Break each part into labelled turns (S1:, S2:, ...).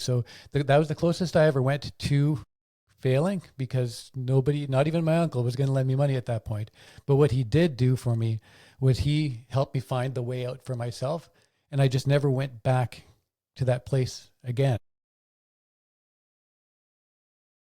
S1: So that was the closest I ever went to failing, because nobody, not even my uncle, was going to lend me money at that point. But what he did do for me was he helped me find the way out for myself. And I just never went back to that place again.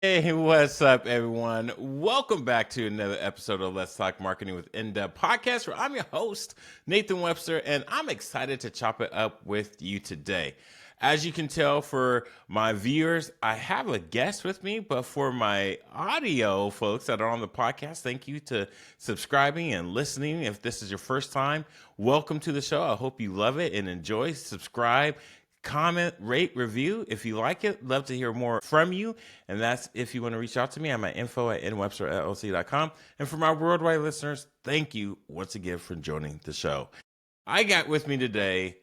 S2: Hey, what's up, everyone? Welcome back to another episode of Let's Talk Marketing with In-Depth Podcast, where I'm your host, Nathan Webster, and I'm excited to chop it up with you today. As you can tell, for my viewers, I have a guest with me, but for my audio folks that are on the podcast, thank you to subscribing and listening. If this is your first time, welcome to the show. I hope you love it and enjoy. Subscribe, comment, rate, review if you like it. Love to hear more from you. And that's if you want to reach out to me. I'm at info@nwebsterllc.com. And for my worldwide listeners, thank you once again for joining the show. I got with me today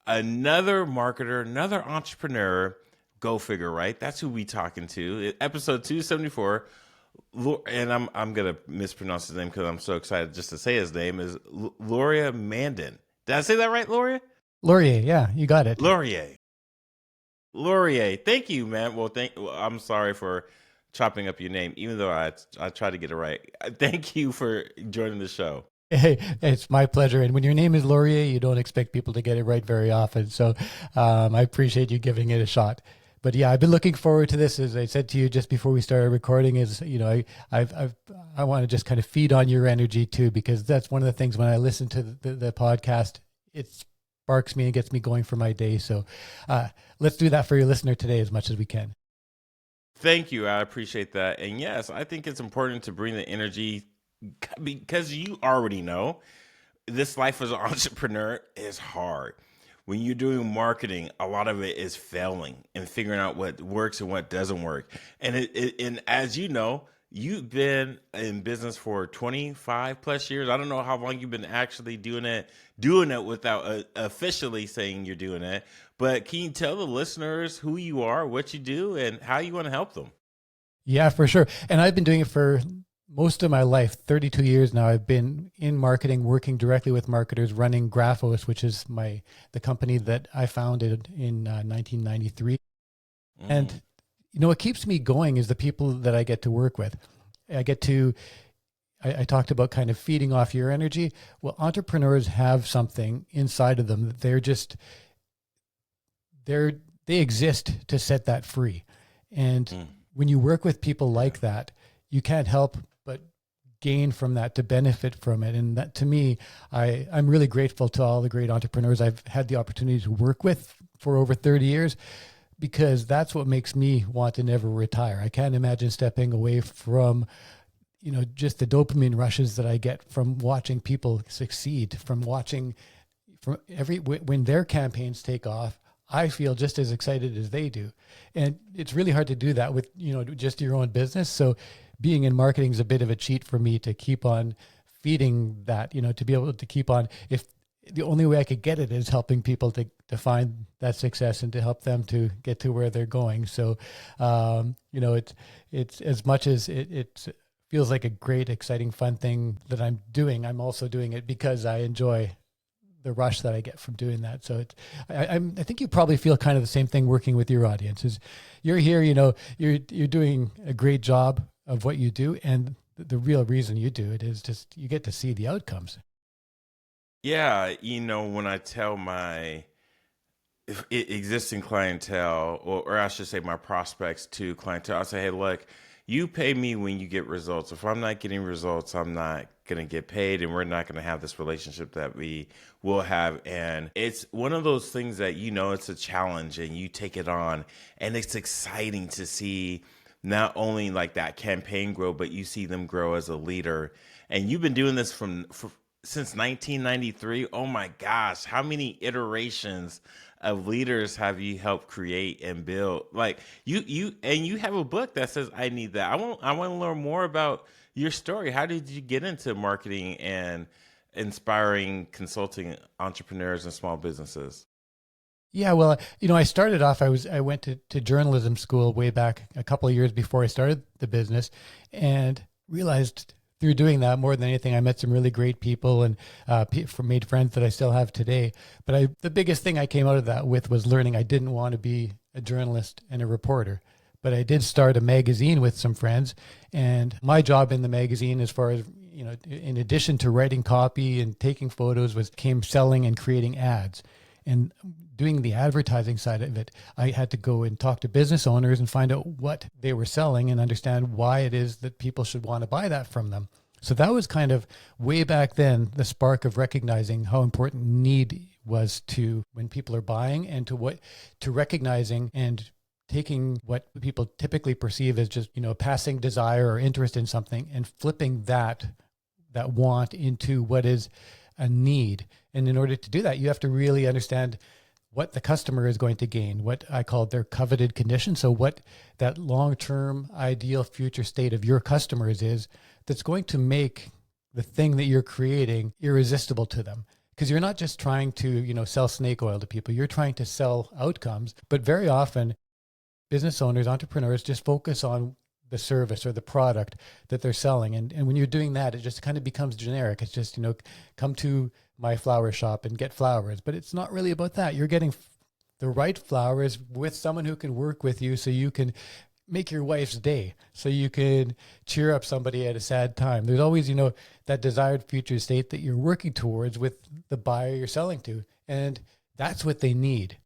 S2: another marketer, another entrepreneur. Go figure, right? That's who we talking to. Episode 274. And I'm going to mispronounce his name because I'm so excited just to say his name, is Laurier Mandin. Did I say that right, Laurier?
S1: Laurier, yeah, you got it.
S2: Laurier, thank you, man. Well, I'm sorry for chopping up your name, even though I tried to get it right. Thank you for joining the show.
S1: Hey, it's my pleasure. And when your name is Laurier, you don't expect people to get it right very often. So I appreciate you giving it a shot. But yeah, I've been looking forward to this. As I said to you just before we started recording, is, you know, I want to just kind of feed on your energy too, because that's one of the things when I listen to the podcast, it sparks me and gets me going for my day. So let's do that for your listener today as much as we can.
S2: Thank you. I appreciate that. And yes, I think it's important to bring the energy, because you already know this life as an entrepreneur is hard. When you're doing marketing, a lot of it is failing and figuring out what works and what doesn't work. And and as you know, you've been in business for 25 plus years. I don't know how long you've been actually doing it without officially saying you're doing it. But can you tell the listeners who you are, what you do, and how you want to help them?
S1: Yeah, for sure. And I've been doing it for most of my life, 32 years now. I've been in marketing, working directly with marketers, running Graphos, which is the company that I founded in 1993. And, you know, what keeps me going is the people that I get to work with. I talked about kind of feeding off your energy. Well, entrepreneurs have something inside of them that they exist to set that free. And when you work with people like that, you can't help but gain from that, to benefit from it. And that, to me, I'm really grateful to all the great entrepreneurs I've had the opportunity to work with for over 30 years, because that's what makes me want to never retire. I can't imagine stepping away from, you know, just the dopamine rushes that I get from watching people succeed, when their campaigns take off. I feel just as excited as they do. And it's really hard to do that with, you know, just your own business. So being in marketing is a bit of a cheat for me to keep on feeding that, you know, to be able to keep on. If the only way I could get it is helping people to find that success and to help them to get to where they're going. So, you know, it's as much as it feels like a great, exciting, fun thing that I'm doing, I'm also doing it because I enjoy the rush that I get from doing that. So I think you probably feel kind of the same thing working with your audiences. You're here, you know, you're doing a great job of what you do. And the real reason you do it is just, you get to see the outcomes.
S2: Yeah. You know, when I tell my existing clientele, or I should say my prospects to clientele, I say, hey, look, you pay me when you get results. If I'm not getting results, I'm not going to get paid, and we're not going to have this relationship that we will have. And it's one of those things that, you know, it's a challenge and you take it on, and it's exciting to see not only like that campaign grow, but you see them grow as a leader. And you've been doing this since 1993. Oh my gosh, how many iterations of leaders have you helped create and build? Like you have a book that says I Need That. I want to learn more about your story. How did you get into marketing and inspiring consulting entrepreneurs and small businesses?
S1: Yeah, well, you know, I started off, I went to journalism school way back a couple of years before I started the business, and realized through doing that, more than anything, I met some really great people and made friends that I still have today. But the biggest thing I came out of that with was learning I didn't want to be a journalist and a reporter. But I did start a magazine with some friends, and my job in the magazine, as far as, in addition to writing copy and taking photos, came selling and creating ads. And doing the advertising side of it, I had to go and talk to business owners and find out what they were selling and understand why it is that people should want to buy that from them. So that was kind of way back then, the spark of recognizing how important need was to when people are buying, and to recognizing and taking what people typically perceive as just, passing desire or interest in something, and flipping that want into what is a need. And in order to do that, you have to really understand what the customer is going to gain, what I call their coveted condition. So what that long-term ideal future state of your customers is, that's going to make the thing that you're creating irresistible to them. Because you're not just trying to, sell snake oil to people, you're trying to sell outcomes. But very often, business owners, entrepreneurs just focus on the service or the product that they're selling. And when you're doing that, it just kind of becomes generic. It's just, come to my flower shop and get flowers. But it's not really about that. You're getting the right flowers with someone who can work with you, so you can make your wife's day, so you can cheer up somebody at a sad time. There's always, that desired future state that you're working towards with the buyer you're selling to. And that's what they need.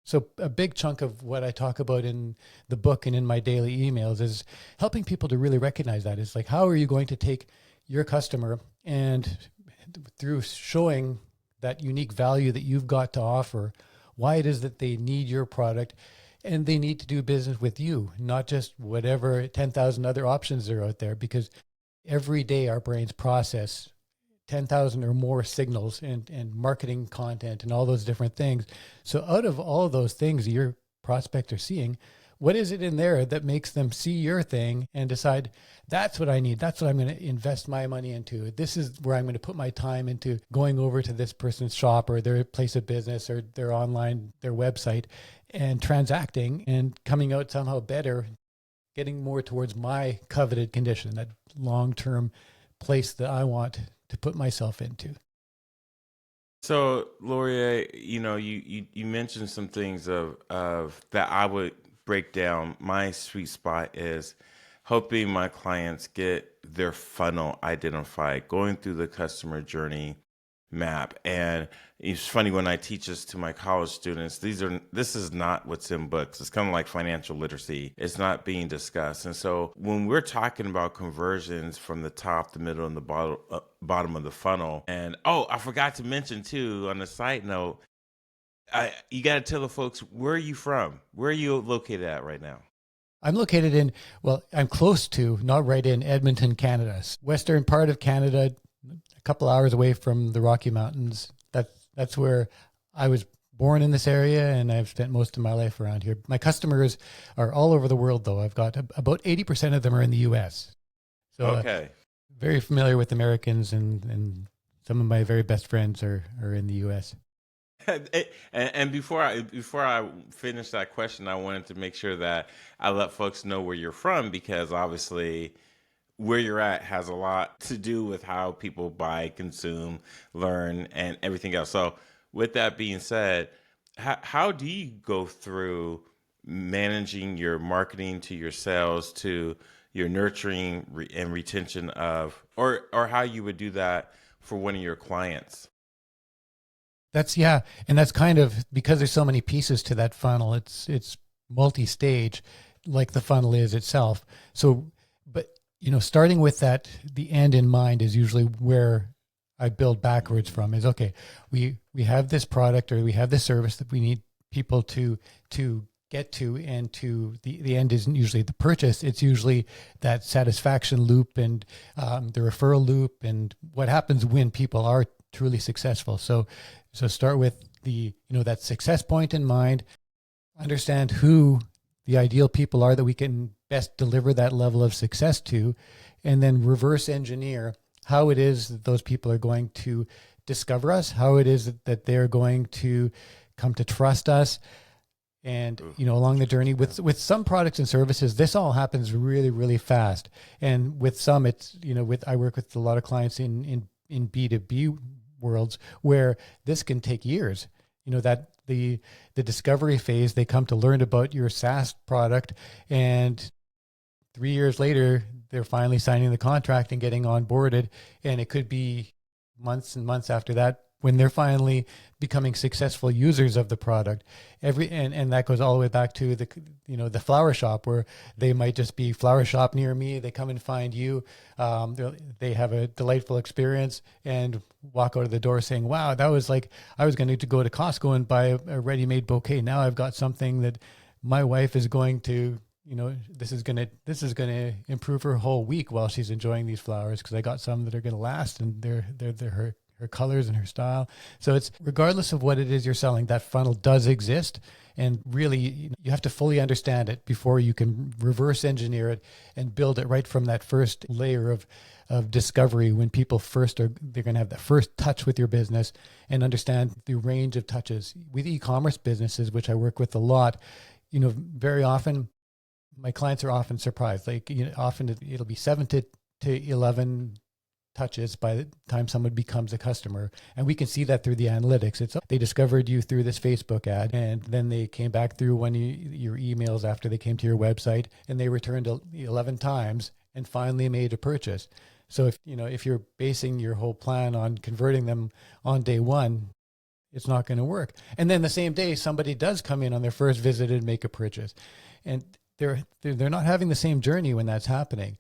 S1: So a big chunk of what I talk about in the book and in my daily emails is helping people to really recognize that. It's like, how are you going to take your customer, and through showing that unique value that you've got to offer, why it is that they need your product, and they need to do business with you, not just whatever 10,000 other options are out there. Because every day our brains process 10,000 or more signals and marketing content and all those different things. So out of all of those things your prospects are seeing, what is it in there that makes them see your thing and decide, that's what I need, that's what I'm going to invest my money into, this is where I'm going to put my time into, going over to this person's shop or their place of business or their online, their website, and transacting and coming out somehow better, getting more towards my coveted condition, that long-term place that I want to put myself into.
S2: So, Laurier, you mentioned some things of that I would break down. My sweet spot is helping my clients get their funnel identified, going through the customer journey map. And it's funny, when I teach this to my college students, this is not what's in books. It's kind of like financial literacy. It's not being discussed. And so when we're talking about conversions from the top, the middle, and the bottom of the funnel, and I forgot to mention too, on a side note, you got to tell the folks, where are you from? Where are you located at right now?
S1: I'm located I'm close to, not right in, Edmonton, Canada, western part of Canada, a couple hours away from the Rocky Mountains. That's where I was born, in this area, and I've spent most of my life around here. My customers are all over the world, though. I've got about 80% of them are in the U.S. So
S2: okay.
S1: Very familiar with Americans, and some of my very best friends are in the U.S.
S2: And before I finish that question, I wanted to make sure that I let folks know where you're from, because obviously where you're at has a lot to do with how people buy, consume, learn, and everything else. So with that being said, how do you go through managing your marketing to your sales to your nurturing and retention of, or how you would do that for one of your clients?
S1: And that's kind of, because there's so many pieces to that funnel, it's multi-stage, like the funnel is itself. So, but starting with the end in mind is usually where I build backwards from. Is, okay, we have this product or we have this service that we need people to get to, and the end isn't usually the purchase. It's usually that satisfaction loop and the referral loop, and what happens when people are truly successful. So start with that success point in mind, understand who the ideal people are that we can best deliver that level of success to, and then reverse engineer how it is that those people are going to discover us, how it is that they're going to come to trust us. And, along the journey with some products and services, this all happens really, really fast. And with some, it's, I work with a lot of clients in B2B worlds where this can take years. That the discovery phase. They come to learn about your SaaS product, and 3 years later, they're finally signing the contract and getting onboarded. And it could be months and months after that when they're finally becoming successful users of the product. And that goes all the way back to the flower shop, where they might just be flower shop near me. They come and find you. They have a delightful experience and walk out of the door saying, wow, that was like, I was going to go to Costco and buy a ready-made bouquet. Now I've got something that my wife is going to, this is going to improve her whole week while she's enjoying these flowers, because I got some that are going to last, and they're her colors and her style. So it's, regardless of what it is you're selling, that funnel does exist. And really, you have to fully understand it before you can reverse engineer it and build it right from that first layer of discovery, when people they're going to have that first touch with your business and understand the range of touches. With e-commerce businesses, which I work with a lot, very often my clients are often surprised. Like, often it'll be 7 to 11 touches by the time someone becomes a customer. And we can see that through the analytics. They discovered you through this Facebook ad, and then they came back through your emails after they came to your website, and they returned 11 times and finally made a purchase. So if you're basing your whole plan on converting them on day one, it's not going to work. And then the same day, somebody does come in on their first visit and make a purchase, and they're not having the same journey when that's happening.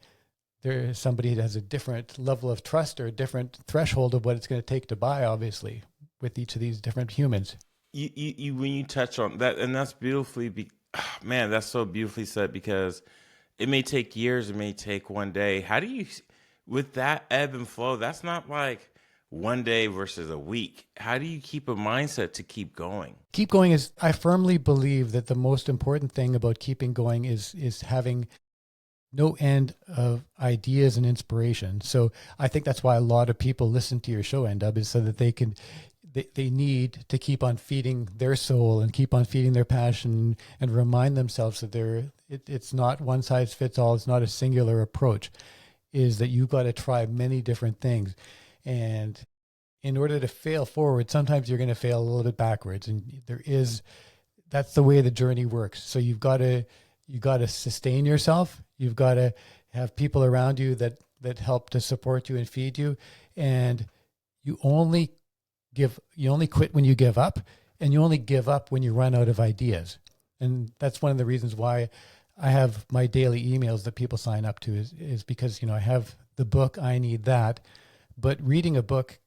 S1: There's somebody that has a different level of trust or a different threshold of what it's going to take to buy, obviously, with each of these different humans.
S2: You when you touch on that, and that's man, that's so beautifully said, because it may take years, it may take one day. How do you, with that ebb and flow, that's not like one day versus a week. How do you keep a mindset to keep going?
S1: Keep going is, I firmly believe that the most important thing about keeping going is having no end of ideas and inspiration. So I think that's why a lot of people listen to your show, End-Up, is so that they need to keep on feeding their soul and keep on feeding their passion, and remind themselves that it's not one size fits all. It's not a singular approach. Is that you've got to try many different things. And in order to fail forward, sometimes you're going to fail a little bit backwards. And that's the way the journey works. So you got to sustain yourself. You've got to have people around you that help to support you and feed you. And you only quit when you give up, and you only give up when you run out of ideas. And that's one of the reasons why I have my daily emails that people sign up to is because, I have the book, I Need That. But reading a book,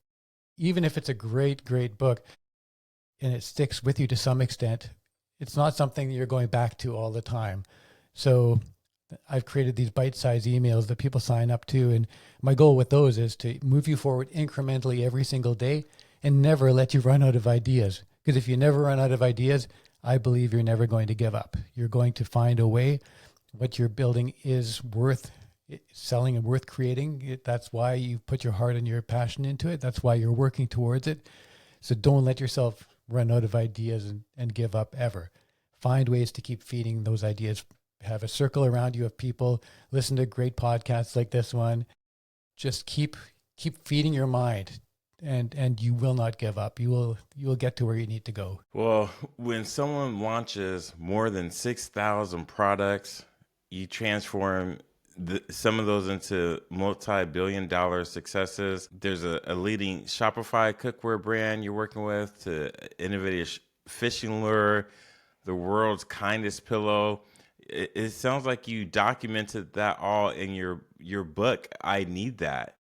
S1: even if it's a great, great book and it sticks with you to some extent, it's not something that you're going back to all the time. So I've created these bite-sized emails that people sign up to. And my goal with those is to move you forward incrementally every single day and never let you run out of ideas. Because if you never run out of ideas, I believe you're never going to give up. You're going to find a way. What you're building is worth selling and worth creating. That's why you put your heart and your passion into it. That's why you're working towards it. So don't let yourself run out of ideas and give up ever. Find ways to keep feeding those ideas. Have a circle around you of people. Listen to great podcasts like this one. Just keep feeding your mind, and you will not give up. You will get to where you need to go.
S2: Well, when someone launches more than 6,000 products, you transform some of those into multi-billion-dollar successes. There's a leading Shopify cookware brand you're working with, to innovative fishing lure, the world's kindest pillow. It sounds like you documented that all in your book, I Need That.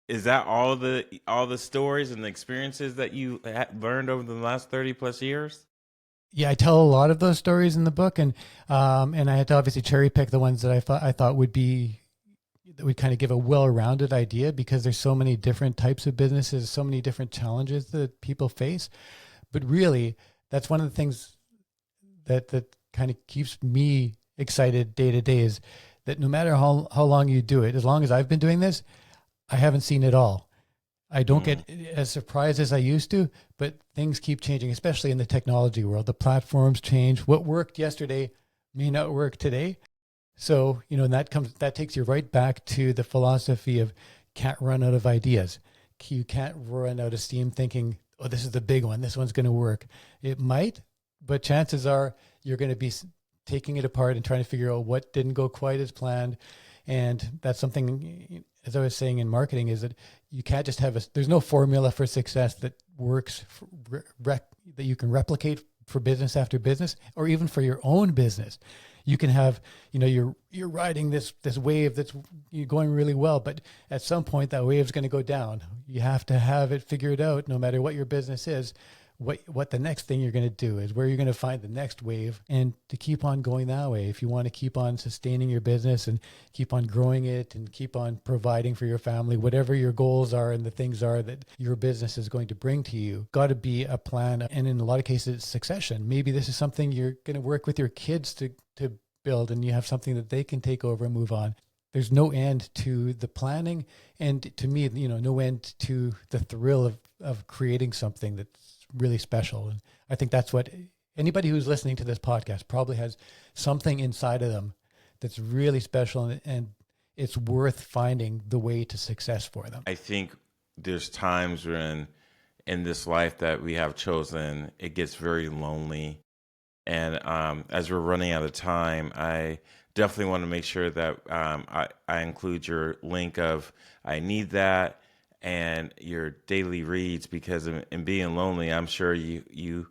S2: Is that all the stories and the experiences that you learned over the last 30 plus years?
S1: Yeah, I tell a lot of those stories in the book, and I had to obviously cherry pick the ones that I thought would kind of give a well-rounded idea, because there's so many different types of businesses, so many different challenges that people face. But really, that's one of the things that kind of keeps me excited day to day, is that no matter how long you do it, as long as I've been doing this, I haven't seen it all. I don't get as surprised as I used to, but things keep changing, especially in the technology world. The platforms change. What worked yesterday may not work today. So, and that takes you right back to the philosophy of can't run out of ideas. You can't run out of steam thinking oh, this is the big one. This one's going to work. It might, but chances are you're going to be taking it apart and trying to figure out what didn't go quite as planned. And that's something, as I was saying in marketing, is that you can't just have there's no formula for success that works that you can replicate for business after business, or even for your own business. You can have, you're riding this wave that's going really well, but at some point that wave is going to go down. You have to have it figured out, no matter what your business is, what the next thing you're going to do is, where you're going to find the next wave, and to keep on going that way. If you want to keep on sustaining your business and keep on growing it and keep on providing for your family, whatever your goals are and the things are that your business is going to bring to you, got to be a plan. And in a lot of cases, it's succession. Maybe this is something you're going to work with your kids to build, and you have something that they can take over and move on. There's no end to the planning, and to me, no end to the thrill of creating something that's really special. And I think that's what anybody who's listening to this podcast probably has something inside of them that's really special, and it's worth finding the way to success for them.
S2: I think there's times when in this life that we have chosen, it gets very lonely. And as we're running out of time, I definitely want to make sure that I include your link of I need that and your daily reads, because in being lonely, I'm sure you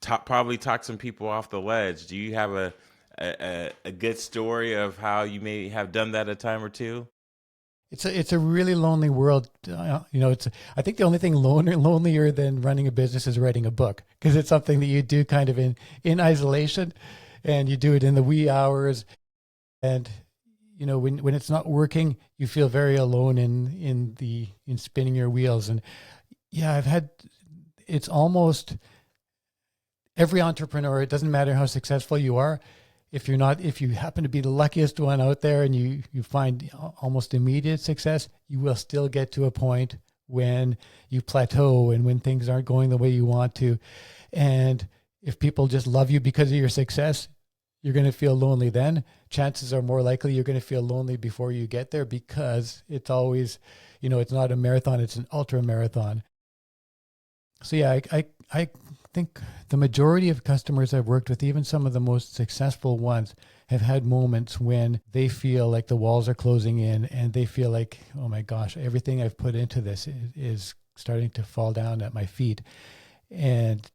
S2: probably talk some people off the ledge. Do you have a good story of how you may have done that a time or two?
S1: It's a really lonely world. I think the only thing lonelier than running a business is writing a book, because it's something that you do kind of in isolation, and you do it in the wee hours. And when it's not working, you feel very alone in spinning your wheels. And yeah, it's almost every entrepreneur. It doesn't matter how successful you are. If you happen to be the luckiest one out there and you find almost immediate success, you will still get to a point when you plateau and when things aren't going the way you want to. And if people just love you because of your success, you're going to feel lonely then. Chances are more likely you're going to feel lonely before you get there, because it's always, it's not a marathon, it's an ultra marathon. So yeah, I think the majority of customers I've worked with, even some of the most successful ones, have had moments when they feel like the walls are closing in, and they feel like, oh my gosh, everything I've put into this is starting to fall down at my feet. And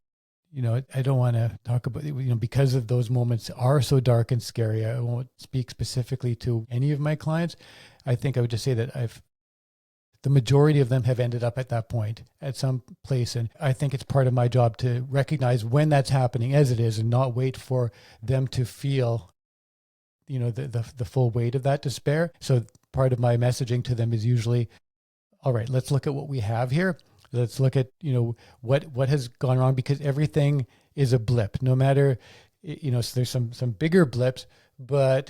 S1: I don't want to talk about, because of those moments are so dark and scary, I won't speak specifically to any of my clients. I think I would just say that the majority of them have ended up at that point at some place. And I think it's part of my job to recognize when that's happening as it is, and not wait for them to feel, the full weight of that despair. So part of my messaging to them is usually, all right, let's look at what we have here. Let's look at, what has gone wrong, because everything is a blip. No matter, so there's some bigger blips, but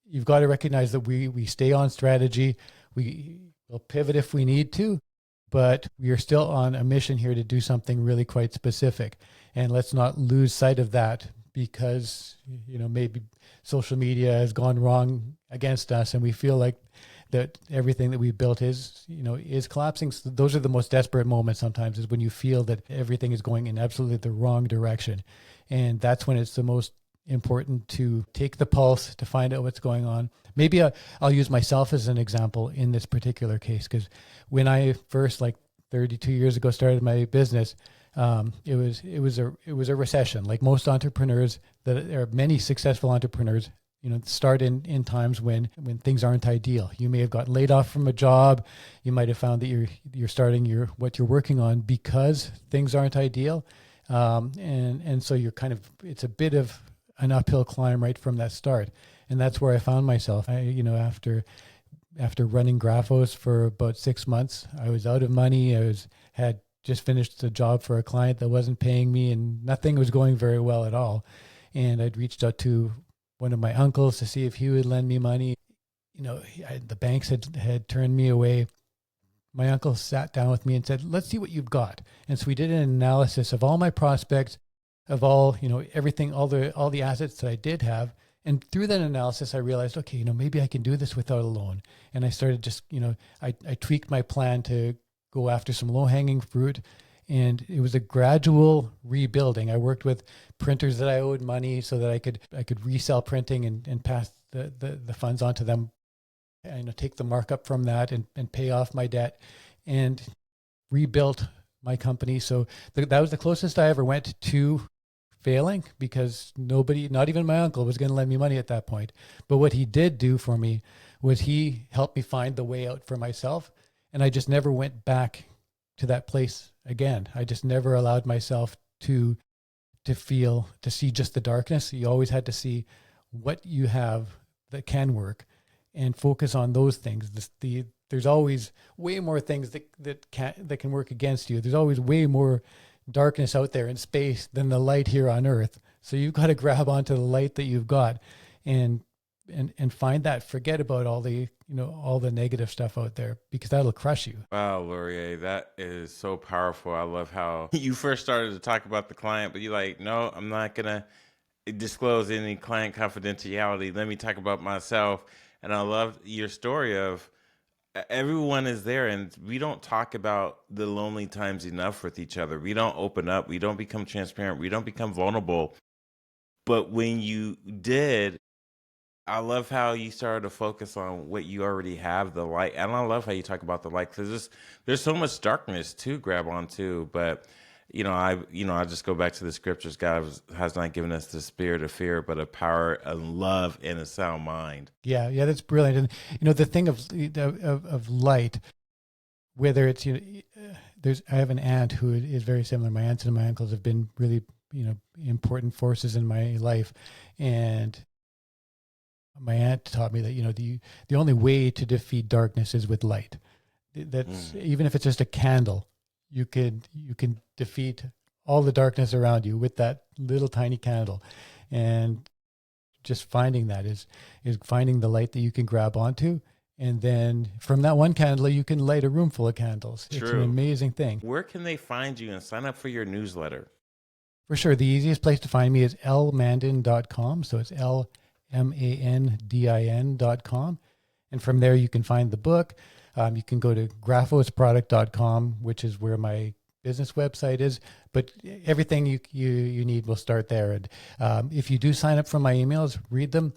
S1: you've got to recognize that we stay on strategy. We'll pivot if we need to, but we are still on a mission here to do something really quite specific. And let's not lose sight of that, because, maybe social media has gone wrong against us and we feel like that everything that we built is collapsing. So those are the most desperate moments sometimes, is when you feel that everything is going in absolutely the wrong direction. And that's when it's the most important to take the pulse, to find out what's going on. Maybe I'll use myself as an example in this particular case, because when I first, 32 years ago, started my business, it was a recession. Like most entrepreneurs, there are many successful entrepreneurs, start in times when things aren't ideal. You may have gotten laid off from a job. You might have found that you're starting what you're working on because things aren't ideal, and so you're it's a bit of an uphill climb right from that start. And that's where I found myself. After running Graphos for about 6 months, I was out of money. Had just finished a job for a client that wasn't paying me, and nothing was going very well at all. And I'd reached out to one of my uncles to see if he would lend me money. The banks had turned me away. My uncle sat down with me and said, let's see what you've got. And so we did an analysis of all my prospects, of all, everything, all the assets that I did have. And through that analysis, I realized, okay, maybe I can do this without a loan. And I started just, I tweaked my plan to go after some low-hanging fruit. And it was a gradual rebuilding. I worked with printers that I owed money so that I could resell printing and pass the funds on to them, and take the markup from that and pay off my debt, and rebuilt my company. So that was the closest I ever went to failing, because nobody, not even my uncle, was going to lend me money at that point. But what he did do for me was he helped me find the way out for myself. And I just never went back to that place again. I just never allowed myself to see just the darkness. You always had to see what you have that can work and focus on those things. There's always way more things that can work against you. There's always way more darkness out there in space than the light here on Earth. So you've got to grab onto the light that you've got, and find that. Forget about all the negative stuff out there, because that'll crush you.
S2: Wow, Laurier, that is so powerful. I love how you first started to talk about the client, but you're like, no, I'm not gonna disclose any client confidentiality. Let me talk about myself. And I love your story of everyone is there, and we don't talk about the lonely times enough with each other. We don't open up. We don't become transparent. We don't become vulnerable. But when you did, I love how you started to focus on what you already have, the light. And I love how you talk about the light, because there's so much darkness to grab onto. But I just go back to the scriptures. God has not given us the spirit of fear, but a power of love and a sound mind.
S1: Yeah, that's brilliant. And the thing of light, whether it's I have an aunt who is very similar. My aunts and my uncles have been really important forces in my life, and my aunt taught me that the only way to defeat darkness is with light. That's even if it's just a candle. You can defeat all the darkness around you with that little tiny candle. And just finding that is finding the light that you can grab onto. And then from that one candle, you can light a room full of candles.
S2: True.
S1: It's an amazing thing.
S2: Where can they find you and sign up for your newsletter?
S1: For sure. The easiest place to find me is lmandin.com. So it's LMANDIN.com. And from there, you can find the book. You can go to graphosproduct.com, which is where my business website is. But everything you need will start there. And if you do sign up for my emails, read them,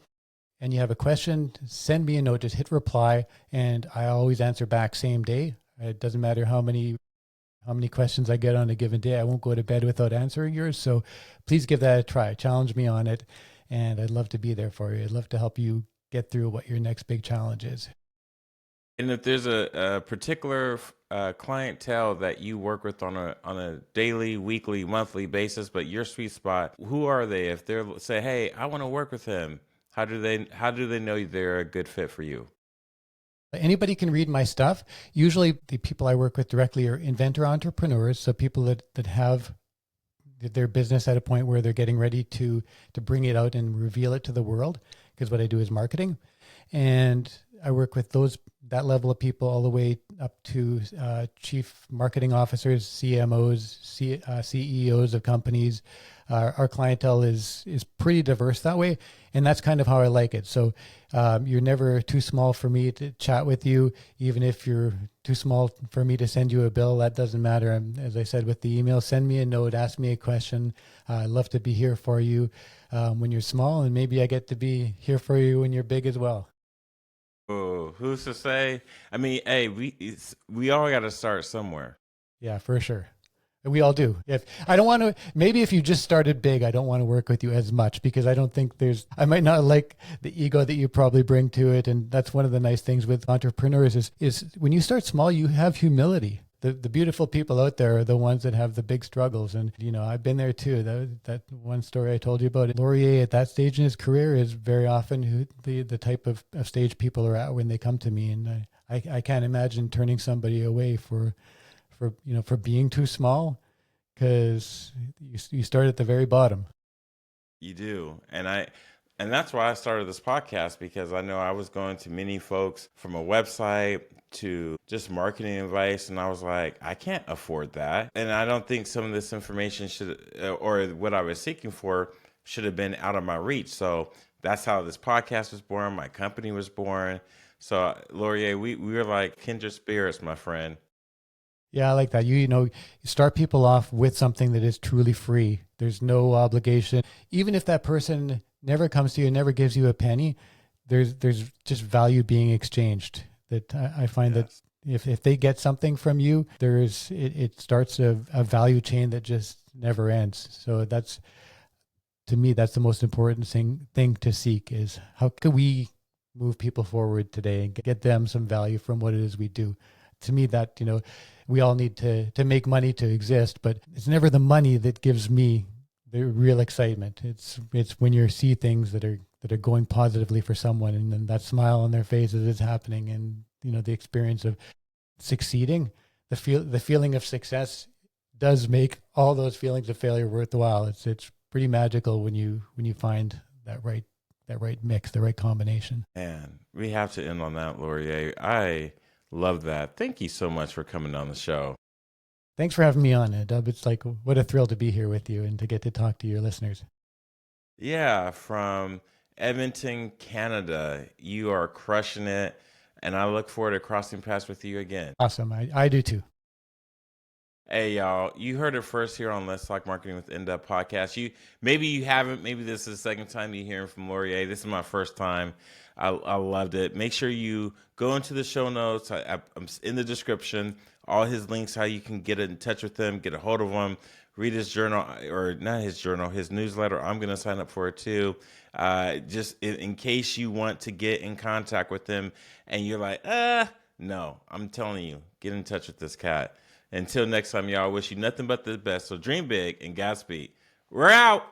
S1: and you have a question, send me a note. Just hit reply, and I always answer back same day. It doesn't matter how many questions I get on a given day. I won't go to bed without answering yours. So please give that a try. Challenge me on it, and I'd love to be there for you. I'd love to help you get through what your next big challenge is.
S2: And if there's a particular clientele that you work with on a daily, weekly, monthly basis, but your sweet spot, who are they? If they're say, hey, I want to work with him, how do they know they're a good fit for you?
S1: Anybody can read my stuff. Usually the people I work with directly are inventor entrepreneurs, so people that have their business at a point where they're getting ready to bring it out and reveal it to the world, because what I do is marketing. And I work with that level of people all the way up to chief marketing officers, CMOs, CEOs of companies. Our clientele is pretty diverse that way, and that's kind of how I like it. So you're never too small for me to chat with you, even if you're too small for me to send you a bill. That doesn't matter. As I said with the email, send me a note, ask me a question. I'd love to be here for you when you're small, and maybe I get to be here for you when you're big as well.
S2: Oh, who's to say? I mean, hey, we all got to start somewhere.
S1: Yeah, for sure. We all do. Maybe if you just started big, I don't want to work with you as much, because I don't think I might not like the ego that you probably bring to it. And that's one of the nice things with entrepreneurs is when you start small, you have humility. The beautiful people out there are the ones that have the big struggles. And, I've been there too. That one story I told you about, Laurier at that stage in his career is very often who the type of stage people are at when they come to me. And I can't imagine turning somebody away for being too small, because you start at the very bottom.
S2: You do. And that's why I started this podcast, because I know I was going to many folks from a website to just marketing advice, and I was like, I can't afford that. And I don't think some of this information or what I was seeking for should have been out of my reach. So that's how this podcast was born. My company was born. So Laurier, we were like kindred spirits, my friend.
S1: Yeah, I like that. You start people off with something that is truly free. There's no obligation. Even if that person never comes to you, never gives you a penny, there's just value being exchanged. That I find that
S2: Yes.
S1: if they get something from you, it starts a value chain that just never ends. So that's, to me, that's the most important thing to seek is how can we move people forward today and get them some value from what it is we do. To me, that we all need to make money to exist, but it's never the money that gives me the real excitement. It's when you see things that are going positively for someone, and then that smile on their face as it's happening, and the experience of succeeding, the feeling of success does make all those feelings of failure worthwhile. It's pretty magical when you find that right mix, the right combination.
S2: And we have to end on that, Laurier. I love that. Thank you so much for coming on the show.
S1: Thanks for having me on, Dub. It's like what a thrill to be here with you and to get to talk to your listeners.
S2: Yeah, from Edmonton, Canada. You are crushing it. And I look forward to crossing paths with you again.
S1: Awesome. I do too.
S2: Hey y'all, you heard it first here on Let's Talk Marketing with In-Depth Podcast. Maybe you haven't, maybe this is the second time you're hearing from Laurier. This is my first time. I loved it. Make sure you go into the show notes. I'm in the description, all his links, how you can get in touch with him, get a hold of him, read his journal, or not his journal, his newsletter. I'm going to sign up for it too. Just in case you want to get in contact with him and you're like, no, I'm telling you, get in touch with this cat. Until next time, y'all, I wish you nothing but the best. So dream big and Godspeed. We're out.